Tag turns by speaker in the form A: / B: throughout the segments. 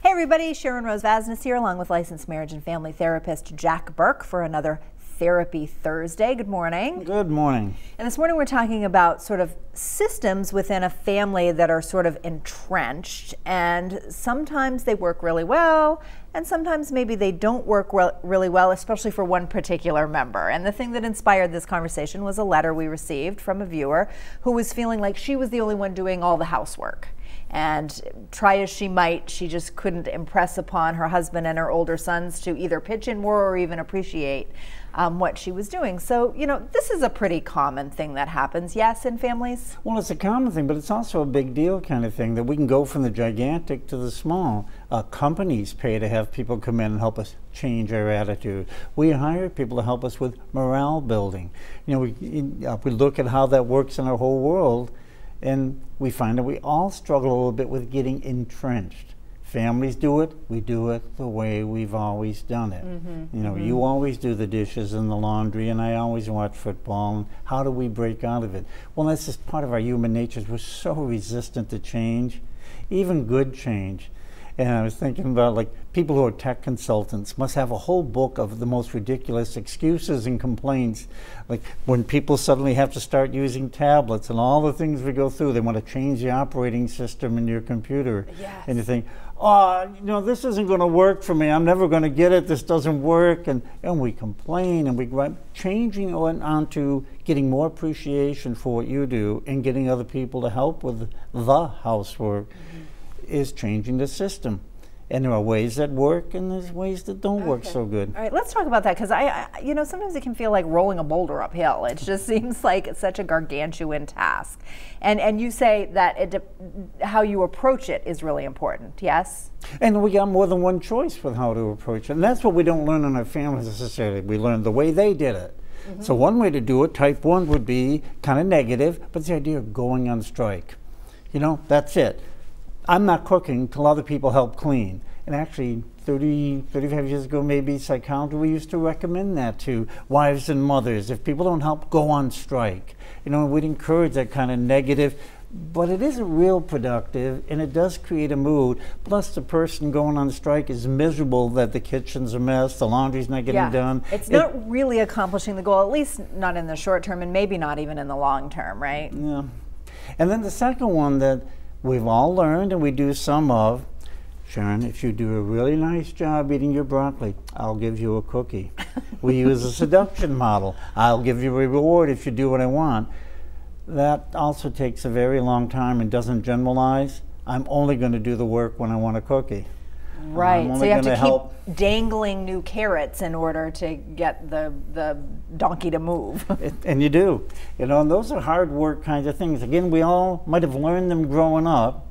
A: Hey everybody, Sharon Rose Vasnes here along with licensed marriage and family therapist Jack Burke for another Therapy Thursday. Good morning.
B: Good morning.
A: And this morning we're talking about sort of systems within a family that are sort of entrenched, and sometimes they work really well and sometimes maybe they don't work really well, especially for one particular member. And the thing that inspired this conversation was a letter we received from a viewer who was feeling like she was the only one doing all the housework. And try as she might, she just couldn't impress upon her husband and her older sons to either pitch in more or even appreciate what she was doing. So, you know, this is a pretty common thing that happens, yes, in families?
B: Well, it's a common thing, but it's also a big deal kind of thing that we can go from the gigantic to the small. Companies pay to have people come in and help us change our attitude. We hire people to help us with morale building. You know, we look at how that works in our whole world, and we find that we all struggle a little bit with getting entrenched. Families do it, we do it the way we've always done it. You know, you always do the dishes and the laundry, and I always watch football. And how do we break out of it? Well, that's just part of our human nature. We're so resistant to change, even good change. And I was thinking about, like, people who are tech consultants must have a whole book of the most ridiculous excuses and complaints. Like when people suddenly have to start using tablets and all the things we go through, they want to change the operating system in your computer.
A: Yes.
B: And you think, oh, you know, this isn't going to work for me. I'm never going to get it. This doesn't work. And we complain, and we changing onto getting more appreciation for what you do and getting other people to help with the housework. Is changing the system. And there are ways that work and there's ways that don't work so good.
A: All right, let's talk about that, because you know, sometimes it can feel like rolling a boulder uphill. It just seems like it's such a gargantuan task. And you say that how you approach it is really important, yes?
B: And we got more than one choice with how to approach it. And that's what we don't learn in our families necessarily. We learn the way they did it. So one way to do it, type 1, would be kind of negative, but it's the idea of going on strike. You know, that's it. I'm not cooking till other people help clean. And actually, 35 years ago, maybe psychology, we used to recommend that to wives and mothers. If people don't help, go on strike. You know, we'd encourage that kind of negative, but it isn't real productive, and it does create a mood. Plus, the person going on strike is miserable that the kitchen's a mess, the laundry's not getting done.
A: It's not really accomplishing the goal, at least not in the short term, and maybe not even in the long term, right?
B: Yeah. And then the second one that we've all learned, and we do some of, Sharon, if you do a really nice job eating your broccoli, I'll give you a cookie. We use a seduction model. I'll give you a reward if you do what I want. That also takes a very long time and doesn't generalize. I'm only going to do the work when I want a cookie.
A: Right, so you have to keep dangling new carrots in order to get the donkey to move.
B: And you do. You know, and those are hard work kinds of things. Again, we all might have learned them growing up,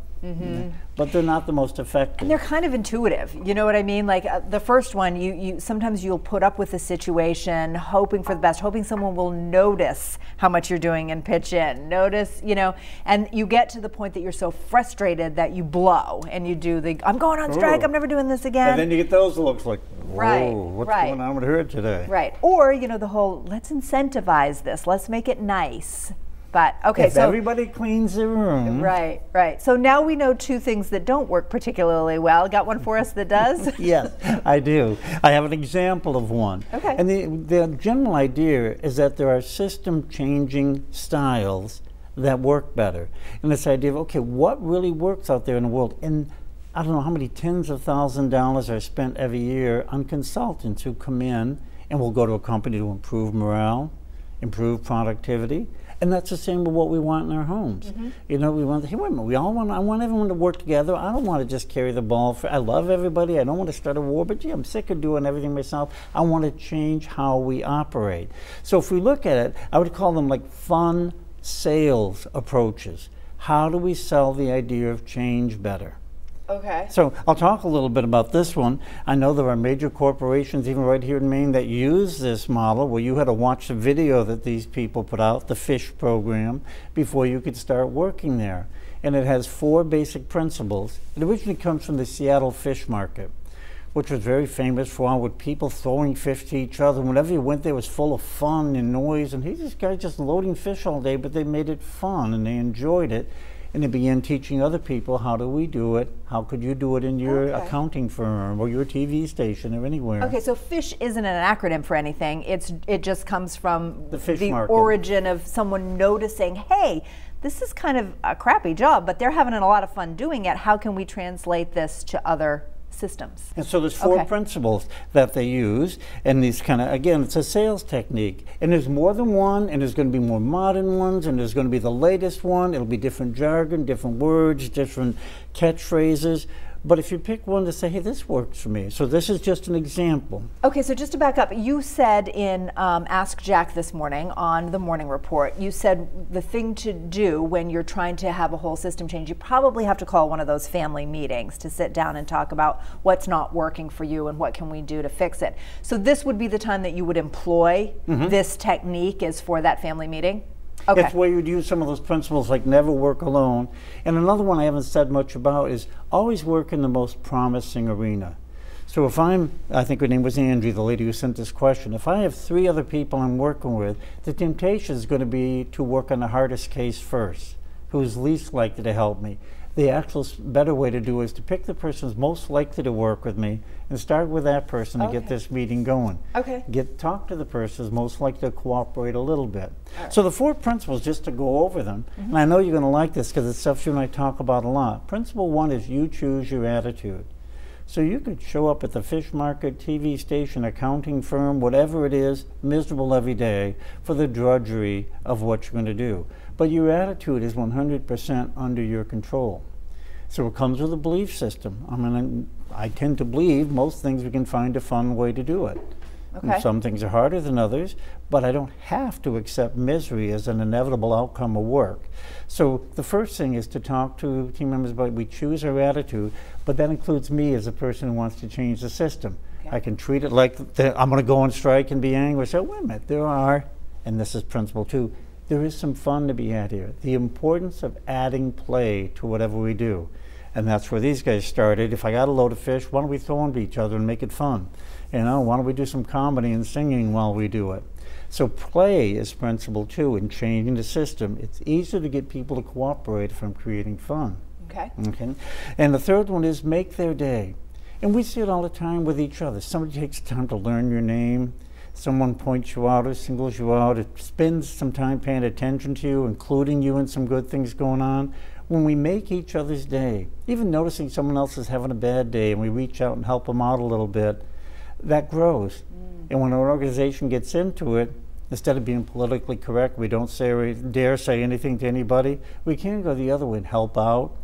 B: but they're not the most effective.
A: And they're kind of intuitive, you know what I mean? Like the first one, you sometimes you'll put up with the situation, hoping for the best, hoping someone will notice how much you're doing and pitch in. Notice, you know, and you get to the point that you're so frustrated that you blow and you do the, I'm going on strike, I'm never doing this again.
B: And then you get those looks like, whoa, what's going on with her today?
A: Right, or, you know, the whole, let's incentivize this, let's make it nice. But okay,
B: if everybody cleans their room.
A: Right, right. So now we know two things that don't work particularly well. Got one for us that does?
B: Yes, I do. I have an example of one.
A: Okay.
B: And the general idea is that there are system-changing styles that work better. And this idea of, okay, what really works out there in the world? And I don't know how many tens of thousands of dollars are spent every year on consultants who come in and will go to a company to improve morale, improve productivity. And that's the same with what we want in our homes. You know, we want, hey, wait a minute, I want everyone to work together. I don't want to just carry the ball. I love everybody. I don't want to start a war, but gee, I'm sick of doing everything myself. I want to change how we operate. So if we look at it, I would call them like fun sales approaches. How do we sell the idea of change better?
A: Okay.
B: So I'll talk a little bit about this one. I know there are major corporations, even right here in Maine, that use this model where you had to watch the video that these people put out, the FISH program, before you could start working there. And it has 4 basic principles. It originally comes from the Seattle fish market, which was very famous for all with people throwing fish to each other. Whenever you went there, it was full of fun and noise. And here's this guy just loading fish all day, but they made it fun and they enjoyed it. and then began teaching other people, how do we do it? How could you do it in your
A: Okay.
B: accounting firm or your TV station or anywhere?
A: Okay, so FISH isn't an acronym for anything. It just comes from
B: The fish market.
A: origin of someone noticing, hey, this is kind of a crappy job, but they're having a lot of fun doing it. How can we translate this to other systems?
B: And so there's four principles that they use, and these kind of, again, it's a sales technique. And there's more than one, and there's going to be more modern ones, and there's going to be the latest one. It'll be different jargon, different words, different catchphrases. But if you pick one to say, hey, this works for me. So this is just an example.
A: Okay, so just to back up, you said in Ask Jack this morning on the morning report, you said the thing to do when you're trying to have a whole system change, you probably have to call one of those family meetings to sit down and talk about what's not working for you and what can we do to fix it. So this would be the time that you would employ this technique is for that family meeting? Okay.
B: It's where you'd use some of those principles like never work alone. And another one I haven't said much about is always work in the most promising arena. So if I think her name was Angie, the lady who sent this question, if I have 3 other people I'm working with, the temptation is going to be to work on the hardest case first, who's least likely to help me. The actual better way to do is to pick the person who's most likely to work with me and start with that person to get this meeting going.
A: Okay.
B: Talk to the person who's most likely to cooperate a little bit. So the 4 principles, just to go over them, and I know you're going to like this because it's stuff you and I talk about a lot. Principle 1 is you choose your attitude. So you could show up at the fish market, TV station, accounting firm, whatever it is, miserable every day for the drudgery of what you're going to do. But your attitude is 100% under your control. So it comes with a belief system. I tend to believe most things we can find a fun way to do it.
A: Okay.
B: Some things are harder than others, but I don't have to accept misery as an inevitable outcome of work. So the first thing is to talk to team members about we choose our attitude, but that includes me as a person who wants to change the system. Okay. I can treat it like I'm going to go on strike and be angry. So wait a minute, there are, and this is principle 2, there is some fun to be had here. The importance of adding play to whatever we do. And that's where these guys started. If I got a load of fish, why don't we throw them to each other and make it fun? You know, why don't we do some comedy and singing while we do it? So play is principle 2 in changing the system. It's easier to get people to cooperate from creating fun. Okay. And the third one is make their day. And we see it all the time with each other. Somebody takes time to learn your name. Someone points you out or singles you out. It spends some time paying attention to you, including you in some good things going on. When we make each other's day, even noticing someone else is having a bad day and we reach out and help them out a little bit, that grows. And when an organization gets into it, instead of being politically correct, we don't dare say anything to anybody, we can go the other way and help out.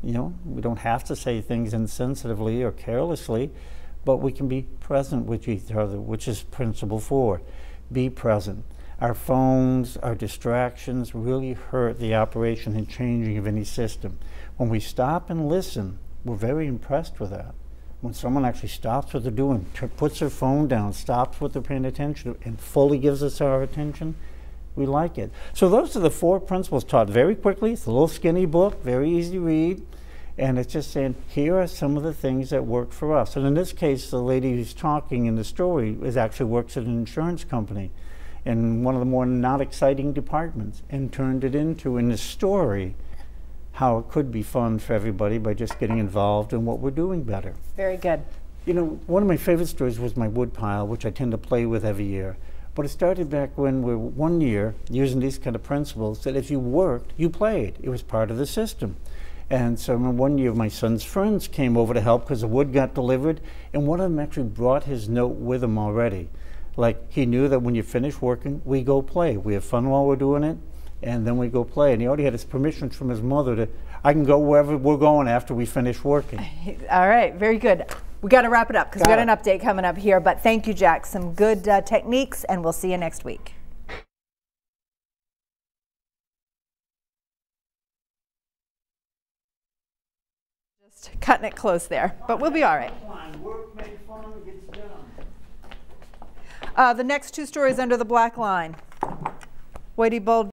B: You know, we don't have to say things insensitively or carelessly, but we can be present with each other, which is principle 4. Be present. Our phones, our distractions really hurt the operation and changing of any system. When we stop and listen, we're very impressed with that. When someone actually stops what they're doing, puts their phone down, stops what they're paying attention to, and fully gives us our attention, we like it. So those are the 4 principles taught very quickly. It's a little skinny book, very easy to read. And it's just saying, here are some of the things that work for us. And in this case, the lady who's talking in the story actually works at an insurance company in one of the more not exciting departments, and turned it into, in the story, how it could be fun for everybody by just getting involved in what we're doing better.
A: Very good.
B: You know, one of my favorite stories was my wood pile, which I tend to play with every year. But it started back when we were 1 year using these kind of principles that if you worked, you played. It was part of the system. And so one year my son's friends came over to help because the wood got delivered, and one of them actually brought his note with him already. Like, he knew that when you finish working, we go play. We have fun while we're doing it, and then we go play. And he already had his permission from his mother to, I can go wherever we're going after we finish working.
A: All right, very good. We got to wrap it up because we got an update coming up here. But thank you, Jack. Some good techniques, and we'll see you next week. Just cutting it close there, but we'll be all right. The next 2 stories under the black line. Whitey Bulge.